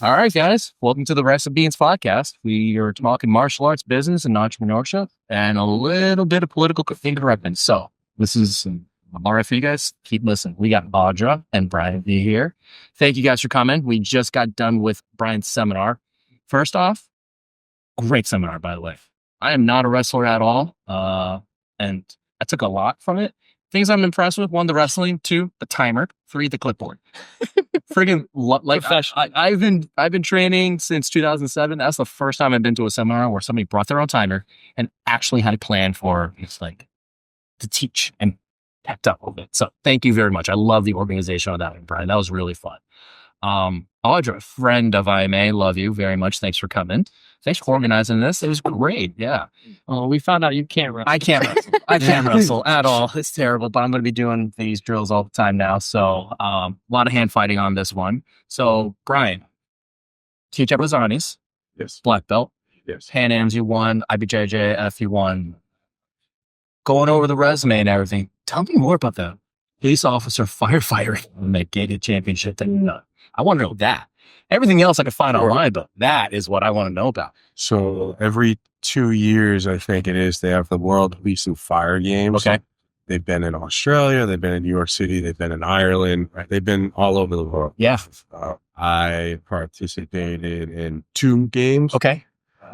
All right, guys. Welcome to the Rice and Beans podcast. We are talking martial arts, business, and entrepreneurship, and a little bit of political incorrectness. So this is all right for you guys. Keep listening. We got Audra and Brian V here. Thank you guys for coming. We just got done with Brian's seminar. First off, great seminar, by the way. I am not a wrestler at all, and I took a lot from it. Things I'm impressed with: 1, the wrestling; 2, the timer; 3, the clipboard. Friggin' like I've been training since 2007. That's the first time I've been to a seminar where somebody brought their own timer and actually had a plan for to teach and kept up with it. So thank you very much. I love the organization of that, Brian. That was really fun. Audra, friend of IMA, love you very much. Thanks for coming. Thanks for organizing this. It was great. Yeah. Oh, we found out you can't wrestle. I can't wrestle. I can't wrestle at all. It's terrible, but I'm going to be doing these drills all the time now. So a lot of hand fighting on this one. So Brian, teach at Rosani's. Yes. Black belt. Yes. Pan Ams you won. IBJJF you won. Going over the resume and everything. Tell me more about the police officer firefighter and that gated championship that you done. I want to know that. Everything else I can find online, but that is what I want to know about. So every 2 years, I think it is, they have the World Police and Fire Games. Okay. They've been in Australia. They've been in New York City. They've been in Ireland. Right? They've been all over the world. Yeah. I participated in 2 games. Okay.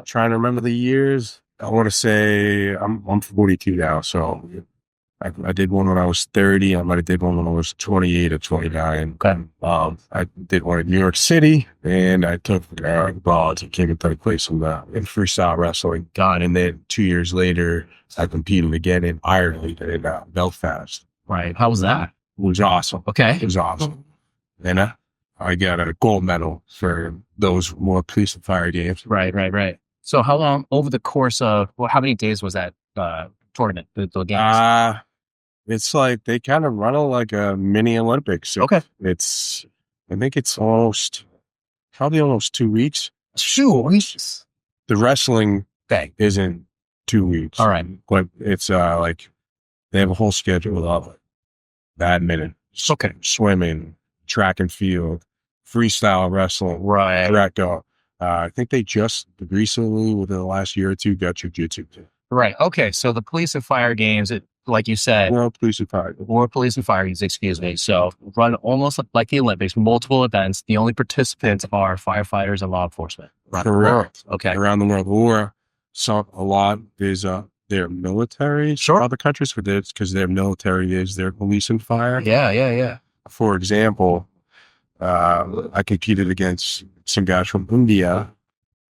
Trying to remember the years. I want to say I'm 42 now. So I did one when I was 30. I might have did one when I was 28 or 29. Okay. I did one in New York City, and I took bronze and came in third place in freestyle wrestling. And then 2 years later, I competed again in Ireland in Belfast. Right. How was that? It was awesome. Okay. It was awesome. And I got a gold medal for those more police and fire games. Right. So how long over the course of, how many days was that tournament, the games? It's like they kind of run it like a mini Olympics. So okay. I think it's probably almost 2 weeks. 2 weeks? The wrestling thing isn't 2 weeks. All right. But it's like they have a whole schedule of badminton, swimming, track and field, freestyle wrestling, Greco. I think they just recently, within the last year or two, got jiu-jitsu. Right. Okay. So the police and fire games, like you said, World Police and Fire Games, excuse me. So run almost like the Olympics, multiple events. The only participants are firefighters and law enforcement. Correct. Okay. Around the world. Or a lot is their military. Sure. Other countries for this, because their military is their police and fire. Yeah. For example, I competed against some guys from India,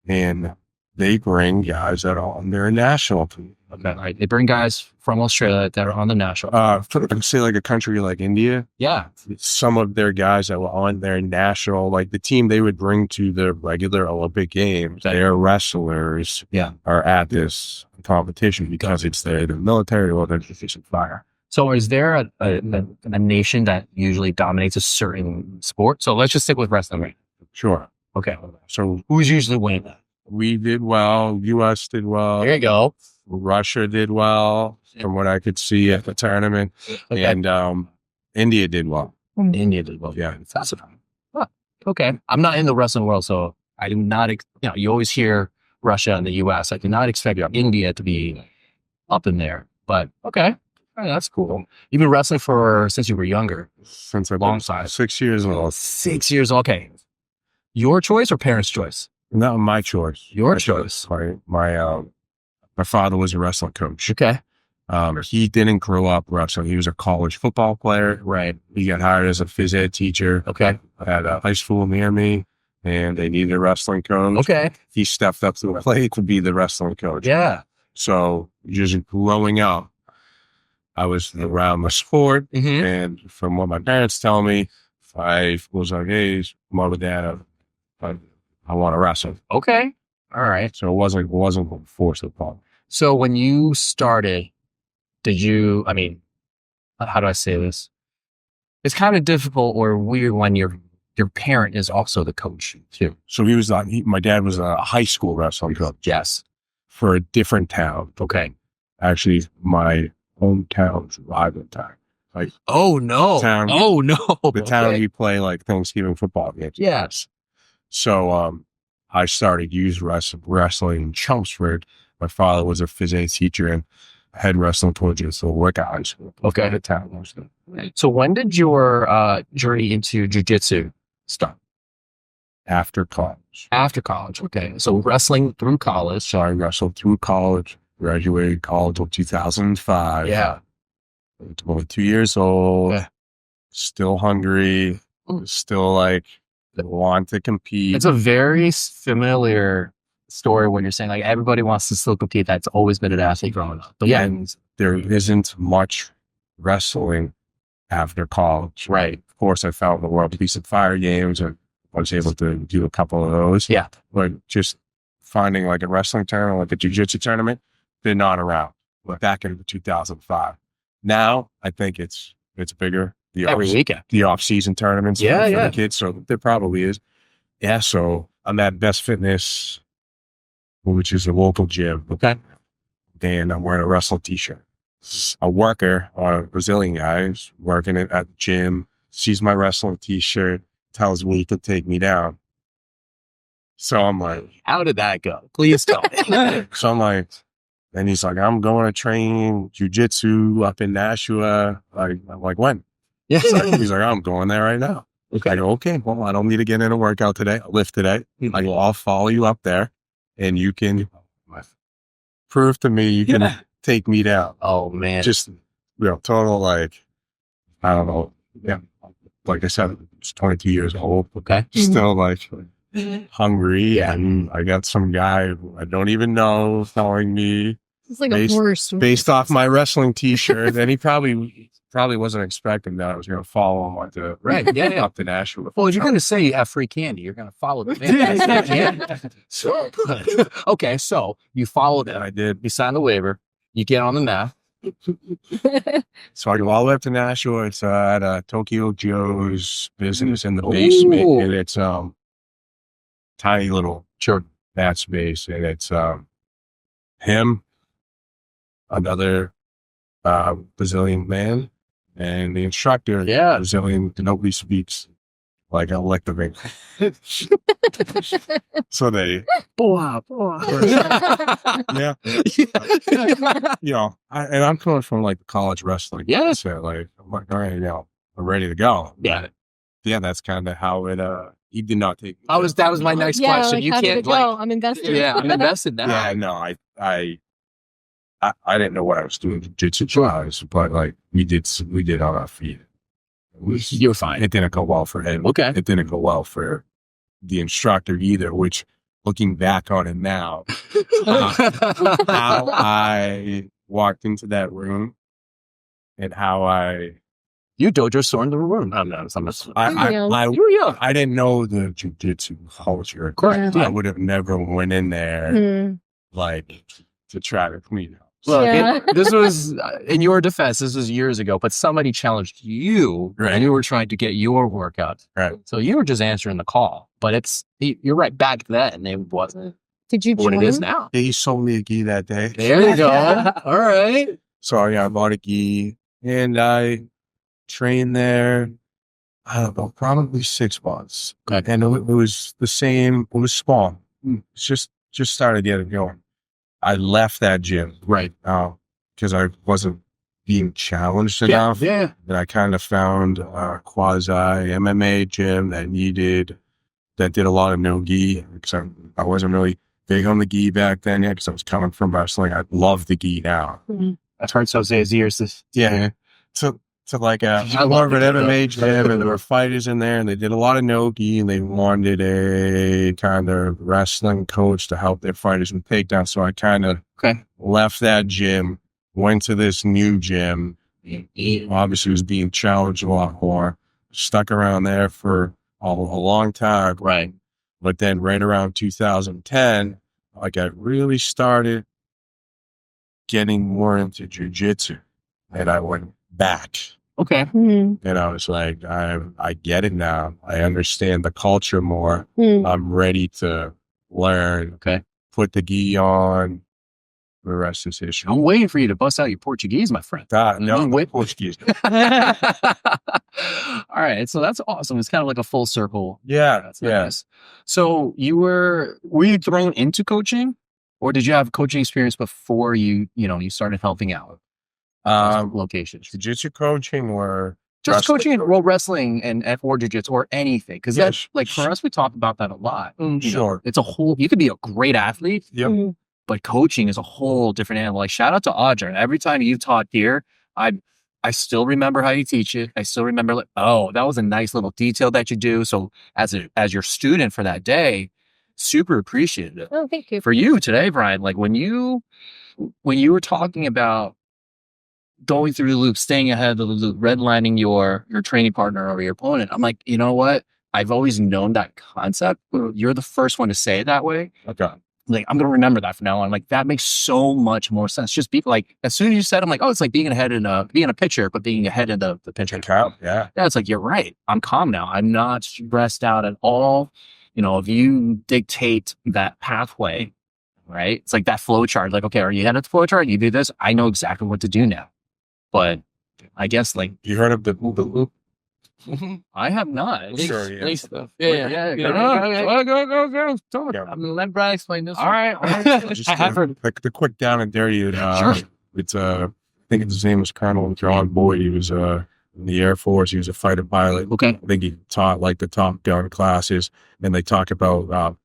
and they bring guys that are on their national team. Okay. Right. They bring guys from Australia that are on the national. Say like a country like India. Yeah. Some of their guys that were on their national, like the team they would bring to the regular Olympic Games, their wrestlers are at this competition because it's the military or the police and fire. So is there a nation that usually dominates a certain sport? So let's just stick with wrestling, right? Sure. Okay. So who's usually winning that? We did well. U.S. did well. There you go. Russia did well, from what I could see at the tournament. Okay. And India did well. India did well. Yeah. Fascinating. Huh. Okay. I'm not in the wrestling world, so I do not, you always hear Russia and the U.S. I do not expect India to be up in there. But okay. All right, that's cool. You've been wrestling since you were younger? Since I've long been time. 6 years old. 6 years. Okay. Your choice or parents' choice? Not my choice. Your choice. My father was a wrestling coach. Okay. He didn't grow up wrestling. He was a college football player. Right. He got hired as a phys ed teacher. Okay. At a high school near me, and they needed a wrestling coach. Okay. He stepped up to the plate to be the wrestling coach. Yeah. So just growing up, I was around the sport, Mm-hmm. and from what my parents tell me, I was like, "Hey, mom and dad, I want to wrestle." Okay. All right. So it wasn't forced upon. So when you started, how do I say this? It's kind of difficult or weird when your parent is also the coach too. So my dad was a high school wrestling coach. Yes. For a different town. Okay. Actually, my hometown's rival town. Like, oh no. The town okay. we play like Thanksgiving football games. Yes. So I started youth wrestling in Chelmsford. My father was a phys ed teacher and head wrestling coach at the workout high school. Okay. At the town. So when did your journey into jiu-jitsu start? After college. After college. Okay. So wrestling through college. So I wrestled through college, graduated college in 2005. Yeah. 22 years old, Yeah. still hungry, still like want to compete. It's a very familiar story when you're saying like everybody wants to still compete. That's always been an athlete growing up. But yeah. And there isn't much wrestling after college. Right. Of course, I found the World Peace and Fire Games and I was able to do a couple of those. Yeah. But just finding like a wrestling tournament, like a jiu-jitsu tournament, they're not around. Back in 2005. Now, I think it's bigger. Every weekend. The off-season tournaments for the kids. So there probably is. Yeah, so I'm at Best Fitness, which is a local gym. Okay. And I'm wearing a wrestling t-shirt. A worker, a Brazilian guy, is working at the gym, sees my wrestling t-shirt, tells me he could take me down. So I'm like, how did that go? Please tell me. So I'm like, and he's like, I'm going to train jiu-jitsu up in Nashua. I'm like, when? Yeah. He's like, I'm going there right now. Okay. I go, okay, well, I don't need to get in a workout today. I'll lift today. I go, I'll follow you up there and you can prove to me you can take me down. Oh, man. Just, total, like, I don't know. Yeah. Like I said, it's 22 years old. Okay. Still like hungry. Yeah. And I got some guy who I don't even know telling me It's like a horror story. based off my wrestling t-shirt. And he probably wasn't expecting that I was going to follow him up to up to Nashua. Well, if you're going to say you have free candy, you're going to follow the man. So, okay, so you followed it. And I did. You signed the waiver. You get on the mat. So I go all the way up to Nashua. It's at Tokyo Joe's business in the basement. Ooh. And it's tiny little mat space. And it's him, another Brazilian man, and the instructor, Brazilian, nobody speaks like electric. So they, and I'm coming from like the college wrestling. Yeah. So like, I'm like, all right, I'm ready to go. Yeah. Yeah, that's kind of how it, he did not take. That was my next question. Like, You how did can't it go? I'm invested. Yeah, I'm invested now. Yeah, no, I didn't know what I was doing jiu-jitsu-wise, but like we did on our feet. You were fine. It didn't go well for him. Okay. It didn't go well for the instructor either, which looking back on it now, how I walked into that room and how You dojo stormed the room. I'm not. You were young. I didn't know the jiu-jitsu culture. Correct. I would have never went in there like to try to clean up. Look, this was, in your defense, this was years ago, but somebody challenged you and you were trying to get your workout. Right. So you were just answering the call, but you're right, back then, it wasn't Did you what join? it is now. He sold me a gi that day. There you go. All right. So yeah, I bought a gi and I trained there, I don't know, probably 6 months. Okay. And it was the same, it was small. It's just started getting going. I left that gym. Right. Because I wasn't being challenged enough. Yeah. And I kind of found a quasi MMA gym that did a lot of no gi. Because I wasn't really big on the gi back then yet because I was coming from wrestling. I love the gi now. I've heard Jose's years. Yeah. So like more of an MMA gym, and there were fighters in there, and they did a lot of no-gi, and they wanted a kind of wrestling coach to help their fighters with takedowns. So I kind of left that gym, went to this new gym. Obviously, was being challenged a lot more. Stuck around there for a long time. Right. But then right around 2010, like I really started getting more into jiu-jitsu, and I went back. Okay. And I was like, I get it now. I understand the culture more. I'm ready to learn. Okay. Put the gi on, the rest is history. I'm waiting for you to bust out your Portuguese, my friend. No, wait. Portuguese. All right. So that's awesome. It's kind of like a full circle. Yeah. That's nice. So were you thrown into coaching, or did you have coaching experience before you started helping out? Locations. Jiu-jitsu coaching or just coaching or wrestling and or jiu-jitsu or anything. Because that's like for us, we talk about that a lot. Sure. It's a whole, you could be a great athlete. Yep. But coaching is a whole different animal. Like shout out to Audra. Every time you taught here, I still remember how you teach it. I still remember like, oh, that was a nice little detail that you do. So as your student for that day, super appreciative. Oh, thank you. For you today, Brian, like when you were talking about going through the loop, staying ahead of the loop, redlining your training partner or your opponent, I'm like, you know what? I've always known that concept. You're the first one to say it that way. Okay. Like, I'm going to remember that from now on. Like, that makes so much more sense. Just be like, as soon as you said, I'm like, oh, it's like being ahead being a pitcher, but being ahead in the pitcher. Yeah. It's like, you're right. I'm calm now. I'm not stressed out at all. If you dictate that pathway, right? It's like that flow chart. Like, okay, are you ahead of the flow chart? You do this. I know exactly what to do now. But I guess like. You heard of the loop? I have not. Sure, yeah. Stuff. Yeah. Go. Yeah. I'm gonna let Brian explain this. All right. Just I have heard. like the quick down and dirty. Sure. It's I think his name was Colonel John Boyd. He was in the Air Force. He was a fighter pilot. Okay. I think he taught like the Top Gun classes, and they talk about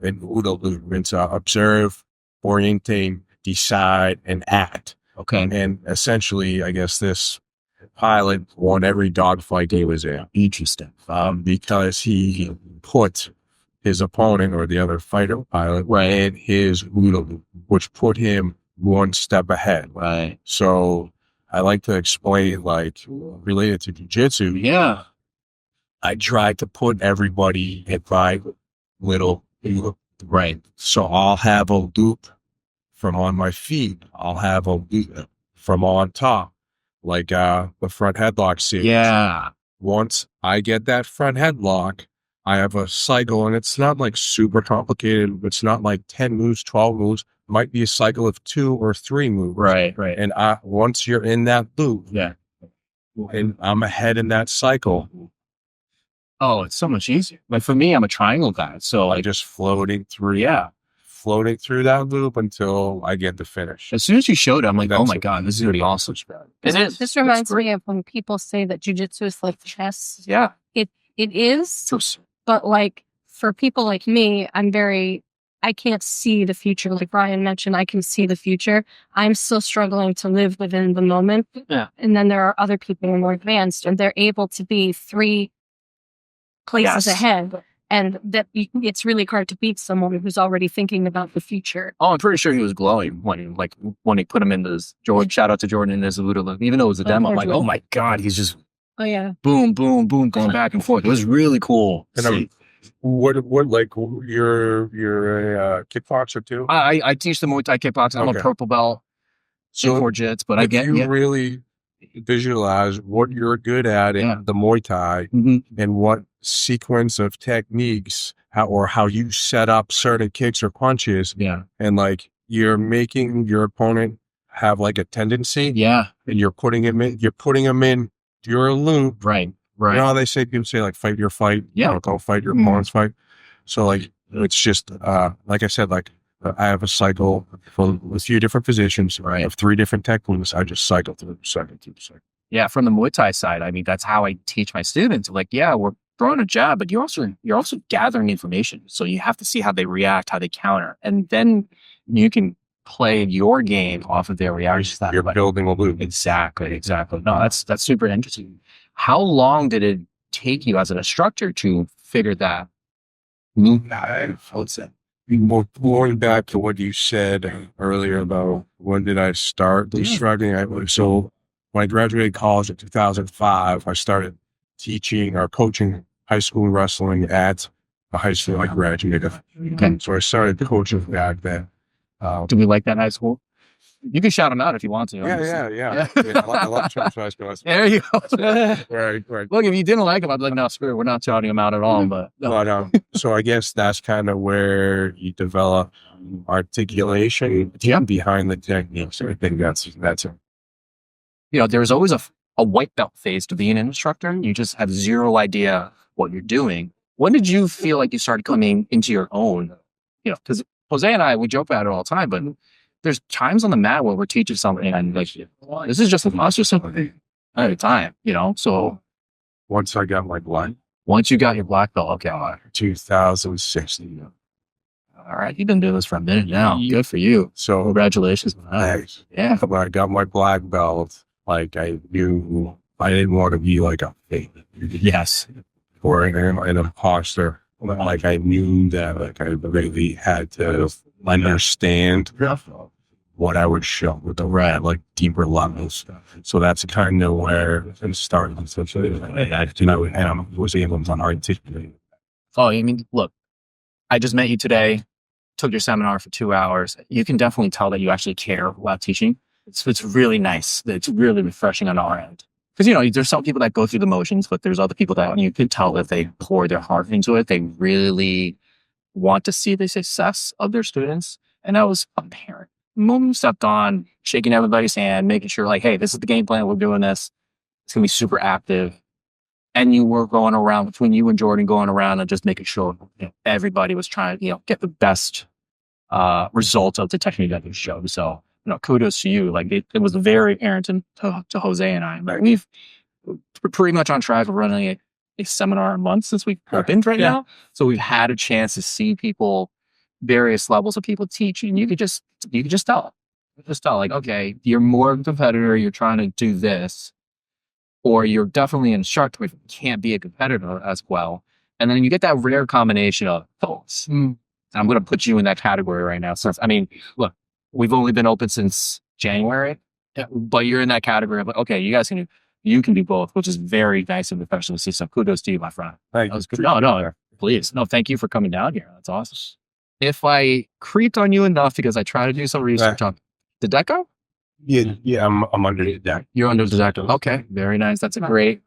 in OODA loop. It's observe, orientate, decide, and act. Okay. And essentially, I guess this pilot won every dogfight he was in. Interesting. Because he put his opponent or the other fighter pilot in his OODA loop, which put him one step ahead. Right. So I like to explain, like, related to jiu-jitsu. Yeah. I try to put everybody in my little loop. Right. So I'll have a loop from on my feet. I'll have a loop from on top, like the front headlock series. Yeah. Once I get that front headlock, I have a cycle, and it's not like super complicated. It's not like 10 moves, 12 moves. It might be a cycle of 2 or 3 moves. Right. And once you're in that loop, and I'm ahead in that cycle. Oh, it's so much easier. Like for me, I'm a triangle guy. So like just floating through that loop until I get the finish. As soon as you showed it, I'm like, oh my God, this is going to be awesome. It is. This reminds me of when people say that jujitsu is like chess. Yeah. It is, but like for people like me, I can't see the future. Like Brian mentioned, I can see the future. I'm still struggling to live within the moment. Yeah. And then there are other people who are more advanced, and they're able to be 3 places ahead. And that it's really hard to beat someone who's already thinking about the future. Oh, I'm pretty sure he was glowing when he put him in this Jordan. Shout out to Jordan in his OODA loop. Even though it was a demo, I'm like, oh my God, he's just boom, boom, boom, going back and forth. It was really cool. And what like you're a kickboxer too? I teach the Muay Thai kickboxing. I'm a purple belt. So for jits, but I get you really visualize what you're good at in the Muay Thai and what sequence of techniques how you set up certain kicks or punches. Yeah. And like you're making your opponent have like a tendency. Yeah. And you're putting him in your loop. Right. Right. You know how they say, people say like fight your fight. Yeah. Don't fight your opponent's fight. So like, it's just, like I said, like I have a cycle for a few different positions. Right. I have 3 different techniques. I just cycle through second. Yeah. From the Muay Thai side, I mean, that's how I teach my students. Like, yeah, we're throwing a jab, but you're also gathering information. So you have to see how they react, how they counter. And then you can play your game off of their reactions. You're building a loop. Exactly. No, that's super interesting. How long did it take you as an instructor to figure that out? Going back to what you said earlier about when did I start instructing? So when I graduated college in 2005, I started teaching or coaching high school wrestling at the high school I graduated. Okay. So I started coaching back then. Do we like that high school? You can shout them out if you want to. Yeah. I love Chump Size Guys. There you go. Right. Look, if you didn't like them, I'd be like, no, screw it. We're not shouting them out at all. But So I guess that's kind of where you develop articulation behind the techniques. I think that's it. There's always a white belt phase to being an instructor. You just have zero idea what you're doing. When did you feel like you started coming into your own? Because Jose and I, we joke about it all the time, but there's times on the mat where we're teaching something and like, this is just something at a time, So once I got my black, once you got your black belt, okay. 2016. All right. You've been doing this for a minute now. Good for you. So congratulations. Thanks. Yeah. When I got my black belt, like I knew I didn't want to be like a fake. Yes. Or an imposter. Like I knew that like I really had to understand what I would show with the like deeper levels. So that's kind of where it started. And I was able to articulate. Oh, I mean, look, I just met you today, took your seminar for 2 hours. You can definitely tell that you actually care about teaching. It's really nice. It's really refreshing on our end. Because, there's some people that go through the motions, but there's other people that you can tell that they pour their heart into it. They really want to see the success of their students. And that was apparent. The moment you stepped on, shaking everybody's hand, making sure like, hey, this is the game plan. We're doing this. It's going to be super active. And you were going around between you and Jordan, going around and just making sure everybody was trying to, get the best result of the technique that you showed. So, kudos to you. Like it was very apparent to Jose and I. Like we're pretty much on track of running a seminar a month since we've opened right now. So we've had a chance to see people, various levels of people teach, and you could just tell. Just tell like, okay, you're more of a competitor, you're trying to do this, or you're definitely an instructor, but you can't be a competitor as well. And then you get that rare combination of those. I'm going to put you in that category right now. So, look, we've only been open since January, but you're in that category of like, okay, you can do both, which is very nice and professional to see. So kudos to you, my friend. Thank you. No, please. No, thank you for coming down here. That's awesome. If I creeped on you enough because I try to do some research on the deco? Yeah, I'm under the deck. You're under the deck. Okay, very nice. That's a great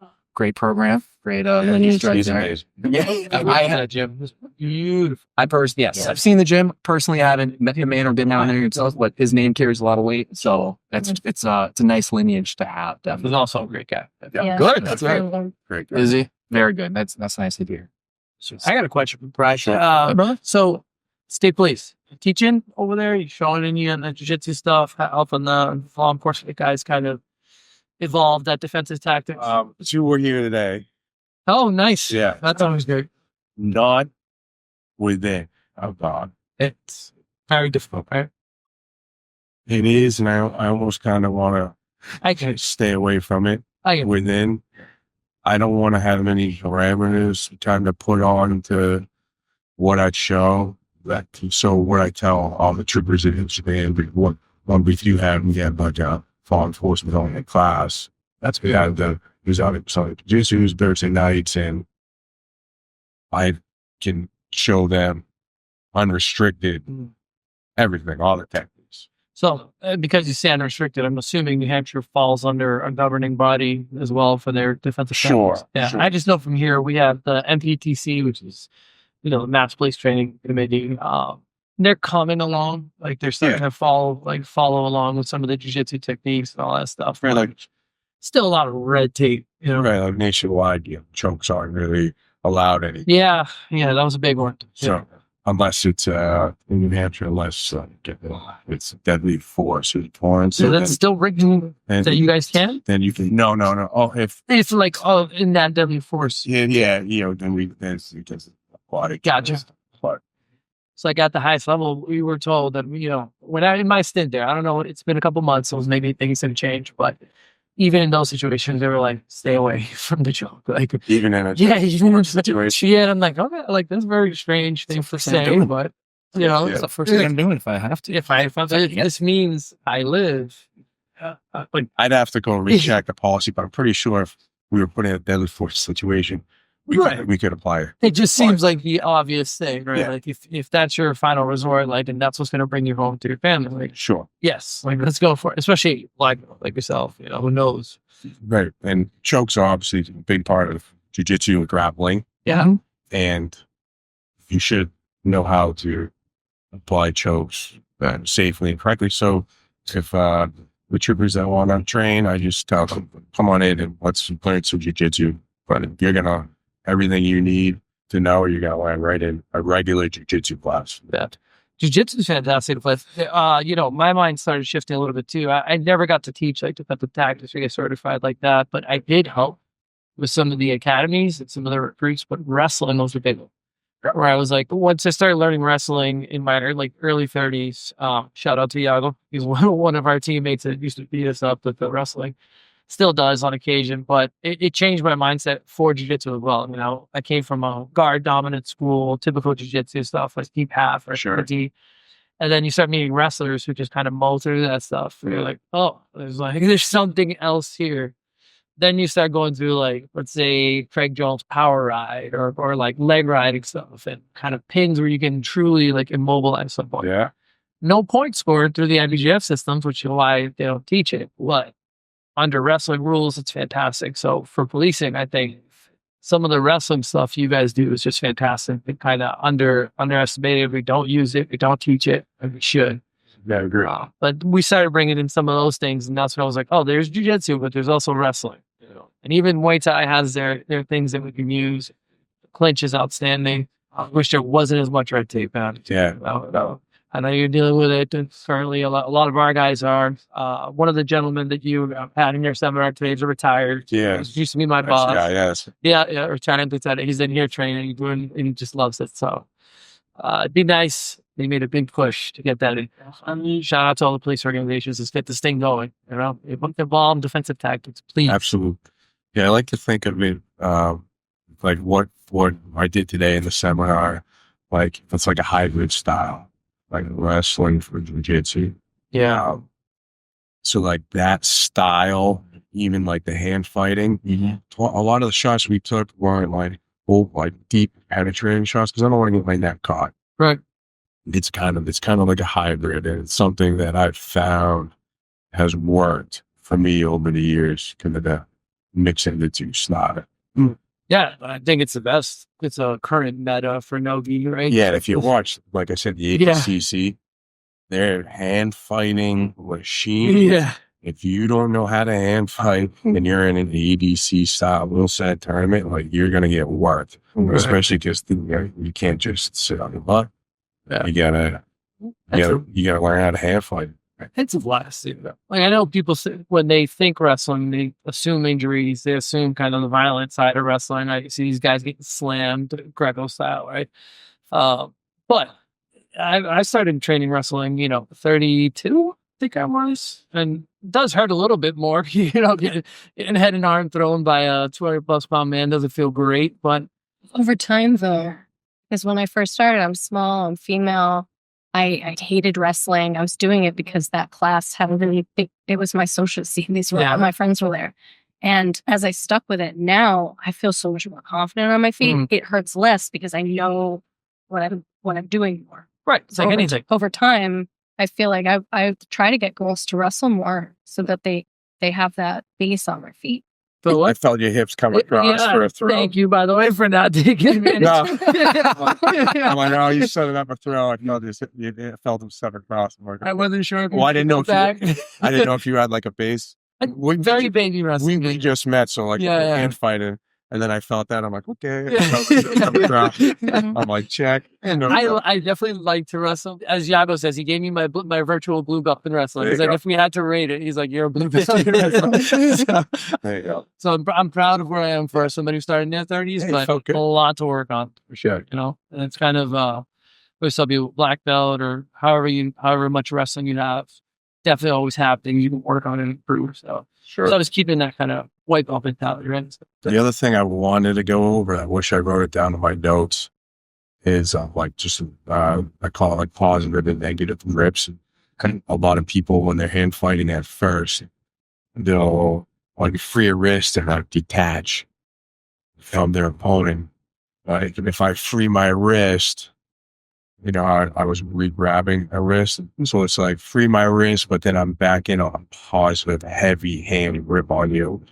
program. Great lineage right there. Yeah, I had a gym. It was beautiful. I've seen the gym. Personally, I haven't met the man or been down there himself, but his name carries a lot of weight. So it's a nice lineage to have. Definitely. He's also a great guy. Yeah. Good. That's right. Great. Is he? Very good. That's nice to hear. I got a question for Brian. Brother? So, state police, teaching over there, you showing any on the jiu-jitsu stuff, helping the law enforcement guys kind of evolve that defensive tactics. You were here today. Oh, nice. Yeah. That's always good. Not within of God. It's very difficult, right? It is, and I almost kind of want I to can. stay away from it. I can. Within, I don't want to have any parameters trying to put on to what I show. So what I tell all the troopers in Japan, what we do have, we have like a law enforcement only class. That's we have there's out so jiu-jitsu Thursday nights, and I can show them unrestricted everything, all the techniques. So, because you say unrestricted, I'm assuming New Hampshire falls under a governing body as well for their defensive Sure. tactics. Yeah. Sure. I just know from here we have the MPTC, which is, the Mass Police Training Committee. They're coming along, like they're starting to follow along with some of the jiu-jitsu techniques and all that stuff. Right, like Still a lot of red tape, right, like nationwide, chokes aren't really allowed any. Yeah, that was a big one. So unless it's in New Hampshire, unless it's deadly force or torrents. So that's still written that you guys can? Then you can no. Oh, if it's like in that deadly force. Yeah, then it's aquatic. Gotcha. So like at the highest level, we were told that when in my stint there, I don't know, it's been a couple months, so maybe things have changed, but even in those situations, they were like, stay away from the joke. Like even in a even in situation. Yeah, I'm like, okay, like that's a very strange thing to say, but it's the first thing I'm doing if I have to. If this means I live. I'd have to go recheck the policy, but I'm pretty sure if we were putting a deadly force situation, we could apply it. It just seems like the obvious thing, right? Yeah. Like if that's your final resort, like, and that's what's going to bring you home to your family, like, Sure. yes, like let's go for it. Especially like yourself, who knows? Right. And chokes are obviously a big part of jiu-jitsu and grappling. Yeah. And you should know how to apply chokes safely and correctly. So if the troopers that want to train, I just tell them, come on in and let's learn some jiu-jitsu. But you're going to, everything you need to know, you're going to learn right in a regular jiu-jitsu class. That jiu-jitsu is fantastic. But, my mind started shifting a little bit too. I never got to teach like defensive tactics or get certified like that, but I did help with some of the academies and some of the recruits, but wrestling was a big one. Where I was like, once I started learning wrestling in my early 30s, shout out to Iago. He's one of our teammates that used to beat us up with the wrestling. Still does on occasion, but it changed my mindset for jiu-jitsu as well. I came from a guard dominant school, typical jiu-jitsu stuff like deep half or Sure. deep. And then you start meeting wrestlers who just kind of mull through that stuff. And you're like, oh, there's something else here. Then you start going through like, let's say Craig Jones power ride or like leg riding stuff and kind of pins where you can truly like immobilize someone. Yeah. No point scored through the IBGF systems, which is why they don't teach it. But under wrestling rules, it's fantastic. So for policing, I think some of the wrestling stuff you guys do is just fantastic. And kind of underestimated. We don't use it. We don't teach it. And we should. Yeah, I agree. But we started bringing in some of those things. And that's when I was like, oh, there's jiu-jitsu, but there's also wrestling. And even Muay Thai has their things that we can use. Clinch is outstanding. I wish there wasn't as much red tape on it. Yeah. I know you're dealing with it. And certainly a lot of our guys are. One of the gentlemen that you had in your seminar today is retired. Yeah. He used to be my boss. Yeah, yes. Yeah, retired. He's in here training, and he just loves it. So it'd be nice. They made a big push to get that in. Shout out to all the police organizations to get this thing going. Involve defensive tactics, please. Absolutely. Yeah, I like to think of it like what I did today in the seminar, like it's like a hybrid style, like wrestling for jiu-jitsu. Yeah. So like that style, even like the hand fighting, a lot of the shots we took weren't like deep penetrating shots because I don't want to get my neck caught. Right. It's kind of like a hybrid, and it's something that I've found has worked for me over the years, kind of mixing the two styles. Yeah, I think it's the best. It's a current meta for no-gi, right? Yeah, and if you watch, like I said, the ADCC, they're hand fighting machine. Yeah. If you don't know how to hand fight and you're in an ADC style Will Said tournament, like you're gonna get worked, especially because you can't just sit on your butt. Yeah. You gotta learn how to hand fight. It's a blast. Like I know people say, when they think wrestling, they assume injuries. They assume kind of the violent side of wrestling. I see these guys getting slammed, Greco style, right? But I started training wrestling, 32, I think I was, and it does hurt a little bit more. Getting head and arm thrown by a 200+ pound man doesn't feel great, but over time though, because when I first started, I'm small, I'm female. I hated wrestling. I was doing it because that class had a really big, it was my social scene. My friends were there. And as I stuck with it now, I feel so much more confident on my feet. It hurts less because I know what I'm doing more. Right. It's like anything. Over time, I feel like I try to get girls to wrestle more so that they have that base on their feet. I felt your hips come across for a throw. Thank you, by the way, for not taking advantage. No. I'm like, oh, you set it up a throw. I felt him step across. I wasn't sure. I didn't know if you had like a base. Very baby wrestling. We just met, so like hand fighting. And then I felt that. I'm like, okay. I'm like, check. I definitely like to wrestle. As Iago says, he gave me my virtual blue belt in wrestling. He's like, if we had to rate it, he's like, you're a blue belt in wrestling. There you go. So I'm proud of where I am for somebody who started in their 30s, but a lot to work on. For sure. And it's kind of, there's some people black belt or however much wrestling you have. Definitely always have things you can work on and improve. So sure. So I was keeping that kind of white belt mentality, right? The other thing I wanted to go over, I wish I wrote it down in my notes, is I call it like positive and negative grips. A lot of people, when they're hand fighting at first, they'll like free a wrist and like detach from their opponent. Like if I free my wrist, you know, I was re-grabbing a wrist. So it's like free my wrist, but then I'm back in on a positive, heavy hand grip on you.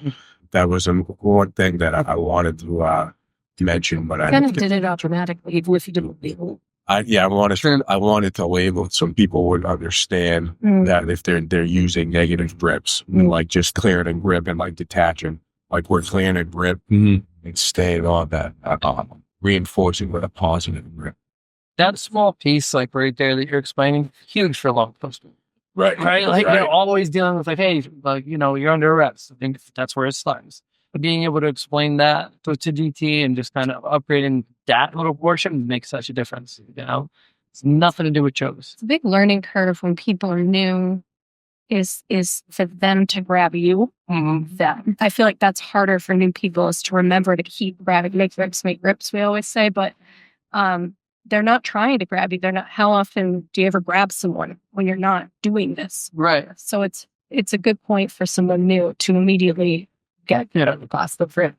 That was one thing that I wanted to mention, but I kind of did it automatically, even if you didn't label. I wanted to label it so people would understand that if they're using negative grips, like just clearing a grip and like detaching, like we're clearing a grip and staying on that, reinforcing with a positive grip. That small piece, like right there that you're explaining, huge for long post. Right. Like you're always dealing with like, hey, like, you know, you're under arrest. I think that's where it starts. But being able to explain that to DT and just kind of upgrading that little portion makes such a difference. You know, it's nothing to do with chokes. It's a big learning curve when people are new. Is for them to grab you. Them. I feel like that's harder for new people is to remember to keep grabbing, make grips. We always say, but they're not trying to grab you. They're not. How often do you ever grab someone when you're not doing this? Right. So it's a good point for someone new to immediately get past the grip.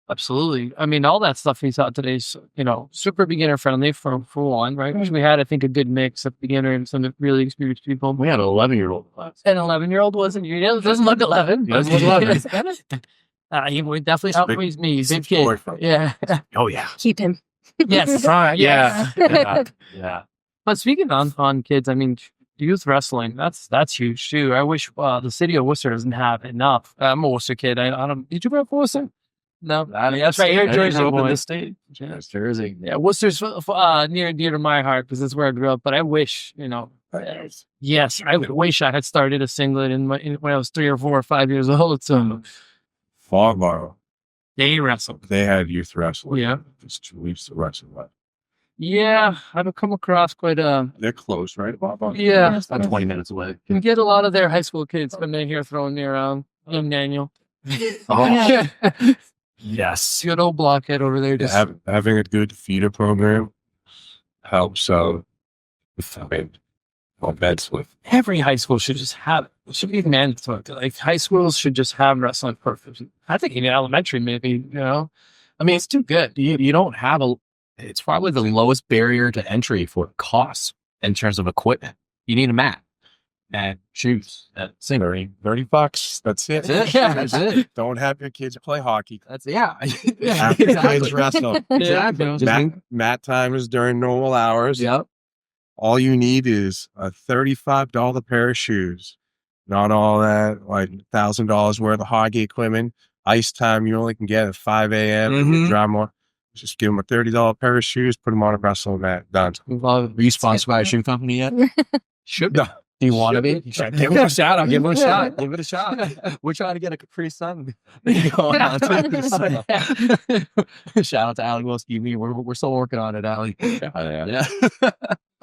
Absolutely. I mean, all that stuff we saw today is, you know, super beginner friendly for one, right? Because we had, I think, a good mix of beginner and some really experienced people. We had an 11-year-old class. An 11-year-old wasn't you? It doesn't look 11. He doesn't look 11. He would definitely outweighs me. He's a big kid. Yeah. Oh yeah. Keep him. Yes. Yeah. But speaking on kids, I mean, youth wrestling, that's huge too. I wish the city of Worcester doesn't have enough. I'm a Worcester kid. I don't. Did you grow up in Worcester? No, that's right here in Jersey. In the state. Yes, Jersey. Yeah, Worcester's near to my heart because that's where I grew up. But I wish, you know, yes, I wish I had started a singlet when I was 3 or 4 or 5 years old. So Fogborough, they wrestled. they had youth wrestling. Yeah. Just 2 weeks to wrestle left. Yeah, I've come across quite They're close, right? yeah. It's about 20 minutes away. You get a lot of their high school kids when they're here throwing me around. Young Daniel. Oh, yes. Good old blockhead over there. Just Having a good feeder program helps. Beds with. every high school should just have it. Should be mandatory. Like high schools should just have wrestling perfect. I think even elementary, maybe, you know. I mean, it's too good. You don't have it's probably the lowest barrier to entry for costs in terms of equipment. You need a mat and shoes and singers. $30. That's it. That's it. Yeah, that's it. Don't have your kids play hockey. That's yeah. Have your kids wrestle. Exactly. Mat time is during normal hours. Yep. All you need is a $35 pair of shoes. Not all that, like $1,000 worth of hockey equipment. Ice time you only can get at 5 a.m. Mhm. Drive more. Just give them a $30 pair of shoes, put them on a wrestling mat. Done. Are you sponsored by a shoe company yet? Should be. No. Do you want to be? Give it a shot. I'll give it a shot. Give it a shot. We're trying to get a Capri Sun going on too. Shout out to Ali Wilski. We're still working on it, Ali. Yeah.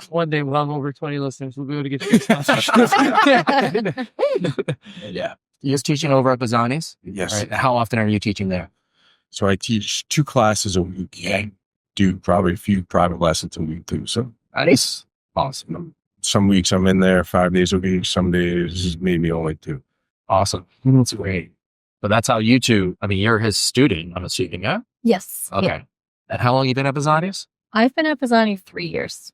one day we'll have over 20 listeners. We'll be able to get your sponsorship. Yeah. You're just teaching over at Bazzani's? Yes. Right. How often are you teaching there? So I teach 2 classes a week. I do probably a few private lessons a week too. So Nice. Awesome. some weeks I'm in there 5 days a week. Some days maybe only 2. Awesome. That's great. But that's how you two, I mean, you're his student, I'm assuming, yeah? Yes. Okay. Yeah. And how long you been at Bazzani's? I've been at Bazzani 3 years.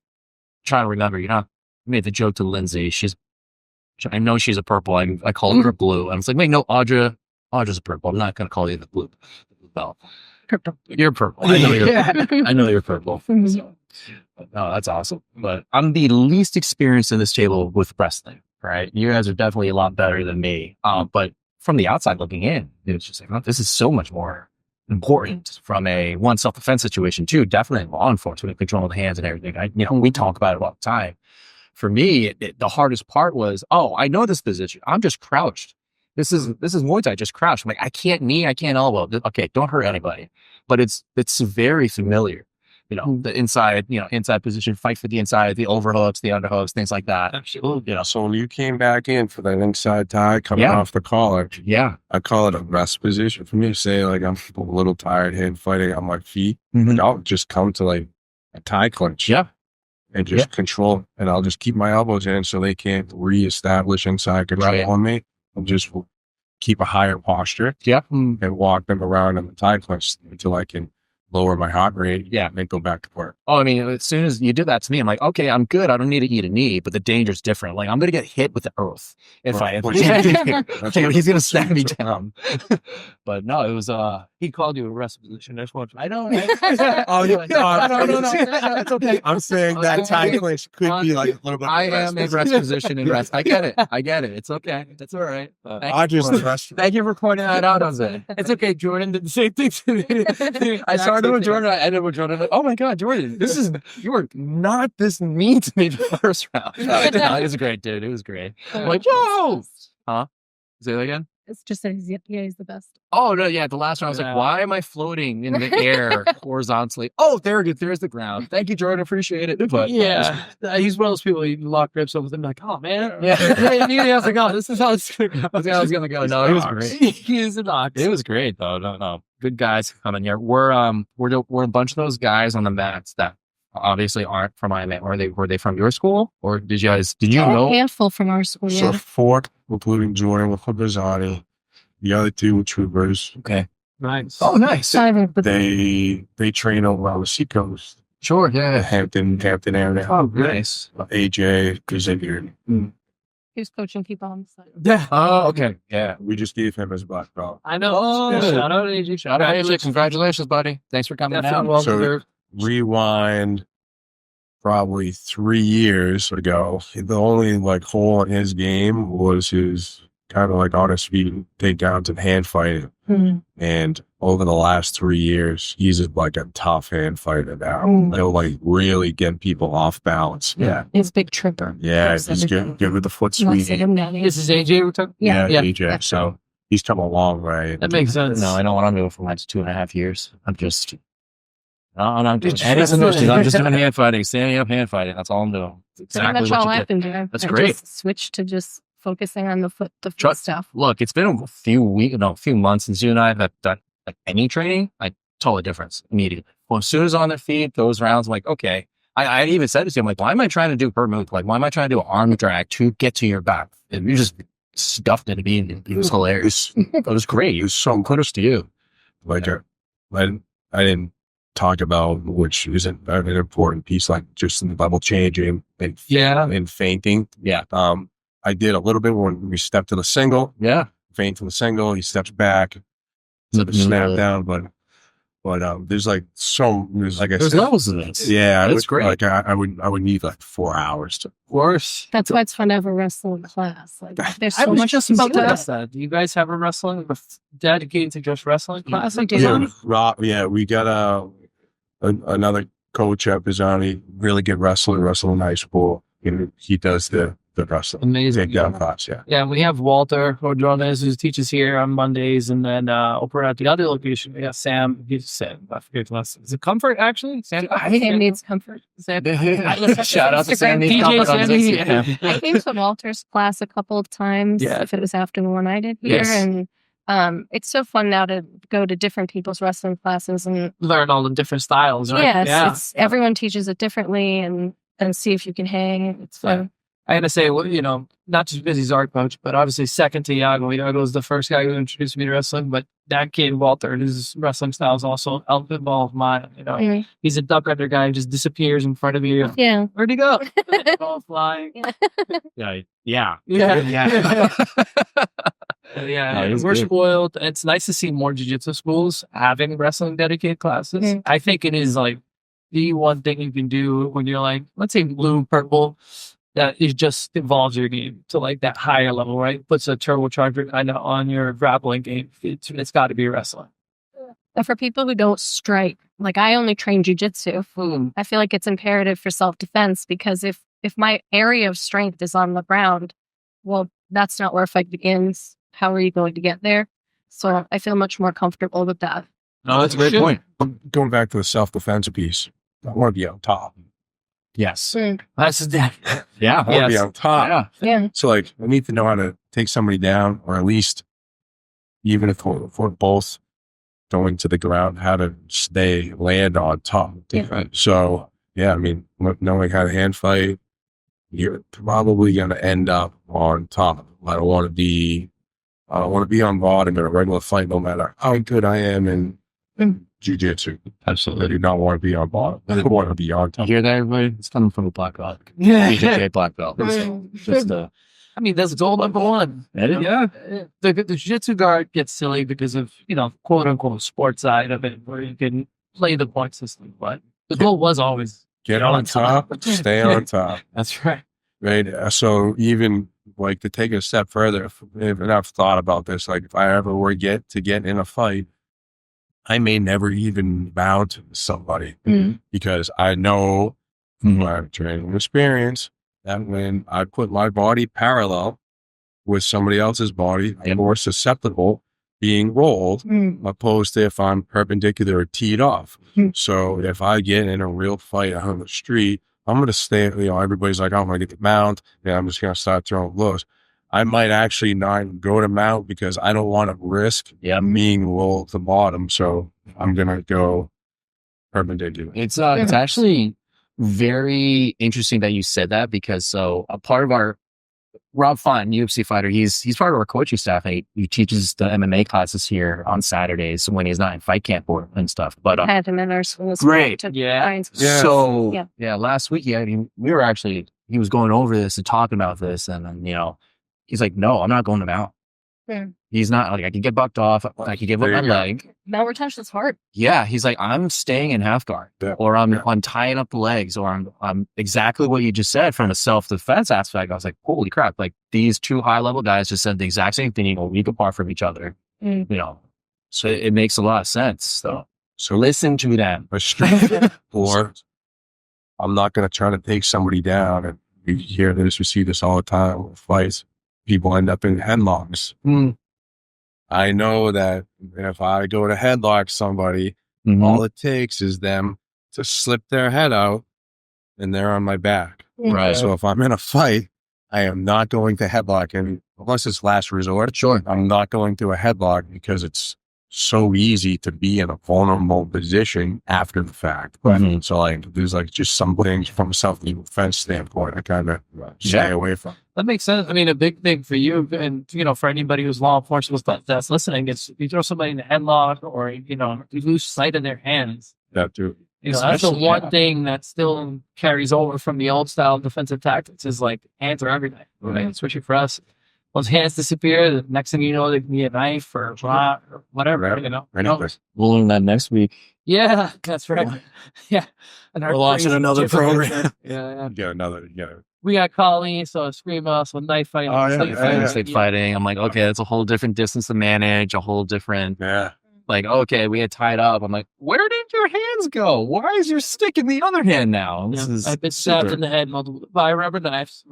Trying to remember, I made the joke to Lindsay. I know she's a purple. I called her a blue. I was like, wait, no, Audra's a purple. I'm not going to call you the blue belt. Purple. You're purple. I know you're purple. So, no, that's awesome. But I'm the least experienced in this table with wrestling, right? You guys are definitely a lot better than me. But from the outside looking in, it's just like, oh, this is so much more important from a self-defense situation too. Definitely law enforcement, controlling the hands and everything. We talk about it all the time. For me, the hardest part was, I know this position. I'm just crouched. This is Muay Thai, just crouched. I'm like, I can't knee, I can't elbow. Okay, don't hurt anybody. But it's very familiar. The inside position, fight for the inside, the overhooks, the underhooks, things like that. Absolutely. So when you came back in for that inside tie coming off the collar, I call it a rest position. For me to say like I'm a little tired hand fighting on my feet, I'll just come to like a tie clinch. Yeah. And just control, and I'll just keep my elbows in so they can't reestablish inside control on me. I'll just keep a higher posture Yeah. and walk them around on the tie clinch until I can lower my heart rate. Yeah. And then go back to work. Oh, I mean, as soon as you did that to me, I'm like, okay, I'm good. I don't need to eat a knee, but the danger's different. Like, I'm going to get hit with the earth if Right. he's going to snap me down. But no, it was, He called you a wrestling position. That's what I don't, Oh, no, it's okay. I'm saying that tie clinch could be like a little bit. I am in rest position in rest. I get it. It's okay. That's all right. I just Thank you for pointing that out, Jose. It's okay. Jordan did the same thing to me. I started with Jordan. I ended with Jordan. Like, oh my God, Jordan, you were not this mean to me the first round. No, it was great, dude. It was great. I'm like, yo, huh? Say that again. It's just that he's the best. Oh no, yeah. The last round, I was like, why am I floating in the air horizontally? Oh, there's the ground. Thank you, Jordan. Appreciate it. But Yeah, he's one of those people you lock grips up with him like, oh man. Yeah. Immediately I was like, oh, this is how it's gonna go. I was gonna go. No, it was great. He is an ox. It was great though. No, good guys coming here. We're a bunch of those guys on the mats that obviously aren't from IMA. Were they from your school, or did you know? A handful from our school. So Yeah. 4, including Jordan with Bizzani, the other 2 were troopers. Okay. Nice. Oh, nice. They train over on the seacoast. Sure. Yeah. Hampton area. Oh, nice. AJ, Xavier. He was coaching people on the side. Yeah. Oh, okay. Yeah. We just gave him his black belt. I know. Oh, Yeah, good. shout out to AJ. Shout out, AJ. Congratulations, buddy. Thanks for coming Definitely out. well So- deserved. Rewind probably 3 years ago. The only like hole in his game was his kind of like on his feet takedowns and hand fighting. Mhm. And over the last 3 years, he's like a tough hand fighter now. He'll like really get people off balance. Yeah. He's a big tripper. Yeah, Trips he's everything. good with the foot He wants to sweep. hit him down. This is AJ we're talking. Yeah, Yeah. AJ. Yeah. So he's come a long way. That makes sense. No, I know what I'm doing for my 2.5 years. I'm just doing Just I'm just doing hand fighting, standing up hand fighting. That's all I'm doing. It's Pretty exactly much what all you I've did. been doing. That's I great. Just switched to just focusing on the foot Trust- stuff. Look, it's been a few months since you and I have done like any training. I tell a difference immediately. Well, as soon as on the feet, those rounds, I'm like, okay. I even said to him, like, why am I trying to do per move? Like, why am I trying to do an arm drag to get to your back? And you just stuffed it. It was hilarious. It was great. It was so kudos to you. Like I didn't talk about, which isn't an important piece, like just in the level changing and and fainting. Yeah. I did a little bit when we stepped to the single, Yeah. feint to the single, he steps back, snap down, but there's like like I There's said, levels of this. yeah, That's great. Like I would need like 4 hours to. Worse. That's why it's fun to have a wrestling class. Like there's I so was much just to about to do. ask that. Do you guys have a wrestling dedicated to just wrestling class? We do. Yeah, we got another coach at Bizzani, really good wrestling in high school. And he does the wrestling. Amazing. Takedown class, yeah. Yeah, we have Walter Rodriguez who teaches here on Mondays, and then over at the other location we have Sam. I forget the last. Is it Comfort actually? Sam needs comfort. Shout out to Sam. DJ Comfort on Sammy. this. Yeah. I came to Walter's class a couple of times. Yeah. If it was after the one I did here, Yes. and it's so fun now to go to different people's wrestling classes and Learn all the different styles, right? yes, Yeah. it's everyone teaches it differently and see if you can hang. It's fun. I gotta say, well, not just because he's our coach, but obviously second to Iago. Iago was the first guy who introduced me to wrestling, but that kid, Walter, his wrestling style is also a bit of mine. Mhm. He's a duck under guy who just disappears in front of you. Yeah. Where'd he go? Ball flying. Yeah. Yeah. Yeah. Yeah, No, it was we're good. spoiled. It's nice to see more jiu-jitsu schools having wrestling dedicated classes. Mhm. I think it is like the one thing you can do when you're like, let's say blue, purple, that it just evolves your game to like that higher level, right? Puts a turbocharger kind of on your grappling game. It's got to be wrestling. And for people who don't strike, like I only train jujitsu. I feel like it's imperative for self-defense because if my area of strength is on the ground, well, that's not where a fight begins. How are you going to get there? So I feel much more comfortable with that. No, that's a great point. Going back to the self-defense piece, I want to be on top. Yes. That's that. Yeah. I want to be on top. Yeah. Yeah. So like, I need to know how to take somebody down, or at least, even if we're both going to the ground, how to land on top. Yeah. So yeah, I mean, knowing how to hand fight, you're probably going to end up on top. I don't want to be I don't want to be on bottom in a regular fight, no matter how good I am in jiu-jitsu. Absolutely. I do not want to be on bottom. I want to be on You top. hear that, everybody? It's coming from a black belt. Yeah. BJJ black belt. Just I mean, that's goal number one. yeah. The jiu-jitsu guard gets silly because of, quote unquote sports side of it where you can play the point system. But the goal was always Get on top, stay on top. That's right. Right. So even like to take it a step further, if I've thought about this, like if I ever were get in a fight, I may never even mount somebody because I know from my training experience that when I put my body parallel with somebody else's body, I'm more susceptible being rolled opposed to if I'm perpendicular or teed off. So if I get in a real fight on the street, I'm going to stay, everybody's like, I'm going to get the mount. Yeah, I'm just going to start throwing blows. I might actually not go to mount because I don't want to risk being rolled to the bottom. So I'm going to go perpendicular. It's actually very interesting that you said that because a part of our Rob Fine, UFC fighter, he's part of our coaching staff. He teaches the MMA classes here on Saturdays when he's not in fight camp and stuff. But had him in our school. great. Yeah. So last week he was going over this and talking about this, and then he's like, no, I'm not going to mount. He's not like I can get bucked off. I can give up my leg. Mount retention is hard. Yeah, he's like, I'm staying in half guard, or I'm tying up the legs, or I'm exactly what you just said from a self-defense aspect. I was like, holy crap! Like these two high-level guys just said the exact same thing, a week apart from each other. So it makes a lot of sense. So listen to them. Or I'm not going to try to take somebody down. And we hear this, we see this all the time with fights. People end up in headlocks. I know that if I go to headlock somebody, all it takes is them to slip their head out and they're on my back. Right. So if I'm in a fight, I am not going to headlock. And unless it's last resort, Sure. I'm not going to a headlock because it's so easy to be in a vulnerable position after the fact. Right. So there's just some things from a self-defense standpoint I kind of stay away from. That makes sense. I mean, a big thing for you and, for anybody who's law enforcement that's listening, it's you throw somebody in a headlock or, you lose sight of their hands. That too. That's the one thing that still carries over from the old style defensive tactics is hands are everything, right? Especially for us. Once hands disappear, the next thing you know, they can be a knife or a rock or whatever, We'll learn that next week. Yeah, that's right. Yeah. And we're launching another program. Yeah. We got Colleen, so Screamo, so knife fighting. Stick fighting. I'm like, okay, that's a whole different distance to manage, a whole different, okay, we had tied up. I'm like, where did your hands go? Why is your stick in the other hand now? I've been stabbed in the head by rubber knives.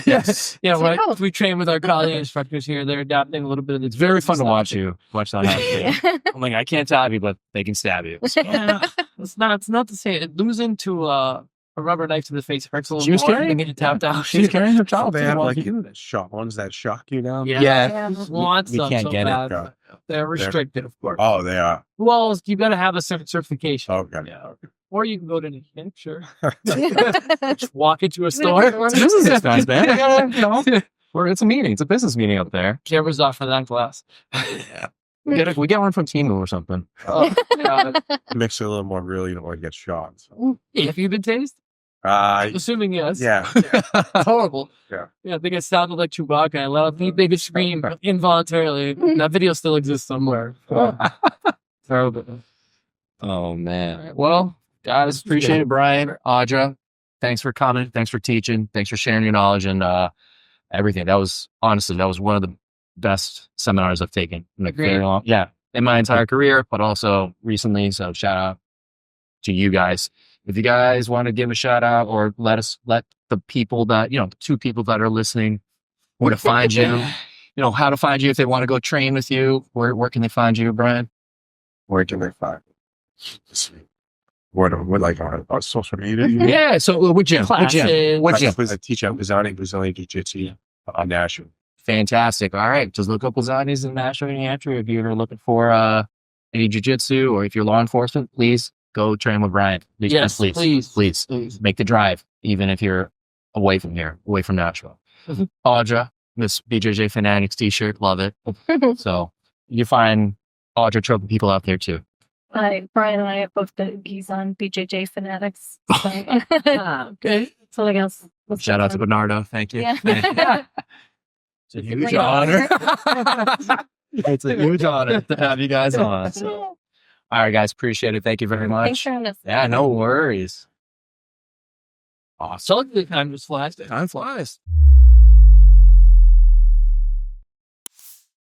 Yes. When we train with our Colleen instructors here, they're adapting a little bit of the. It's very fun to watch that happen. I'm like, I can't stab you, but they can stab you. So. Yeah, it's not the same. Losing to a rubber knife to the face hurts a little more. She was carrying it tapped out. She was carrying her child. They have that ones that shock you down. Yeah. We can't get it. They're restricted, of course. Oh, they are. Well, you got to have a certain certification. Okay. Yeah. Or you can go to New sure. Just walk into a store. Business expense, man. It's a meeting. It's a business meeting up there. Cameras off for that class. We get one from Timu or something. Oh, God. Makes it a little more real. You don't want to get shot. So. Have you been tased? Assuming yes. Yeah. It's horrible. Yeah. I think I sounded like Chewbacca. I let a big scream involuntarily. That video still exists somewhere. Terrible. Oh, man. Well, guys, appreciate it, Brian, Audra. Thanks for coming. Thanks for teaching. Thanks for sharing your knowledge and everything. That was one of the best seminars I've taken in very long. Yeah, in my entire career, but also recently. So shout out to you guys. If you guys want to give a shout out or let the people that, the two people that are listening, where to find you, how to find you if they want to go train with you, where can they find you, Brian? Where can they find you? What our social media? Yeah, so what gym? What gym? I teach at Brazilian Jiu-Jitsu on Nashville. Fantastic. All right. Just look up Lazani's in Nashville, New Hampshire. If you're looking for any jiu-jitsu or if you're law enforcement, please go train with Brian. Yes, please. Make the drive, even if you're away from here, away from Nashville. Audra, this BJJ Fanatics t-shirt. Love it. So you find quadra trophy people out there too. Brian and I have both the geese on BJJ Fanatics. So. Okay. Something else. Shout out to Bernardo. Thank you. Yeah. It's a huge honor. It's a huge honor to have you guys on. So. All right, guys. Appreciate it. Thank you very much. Thanks for having us. Yeah, no worries. Awesome. So time just flies. Time flies.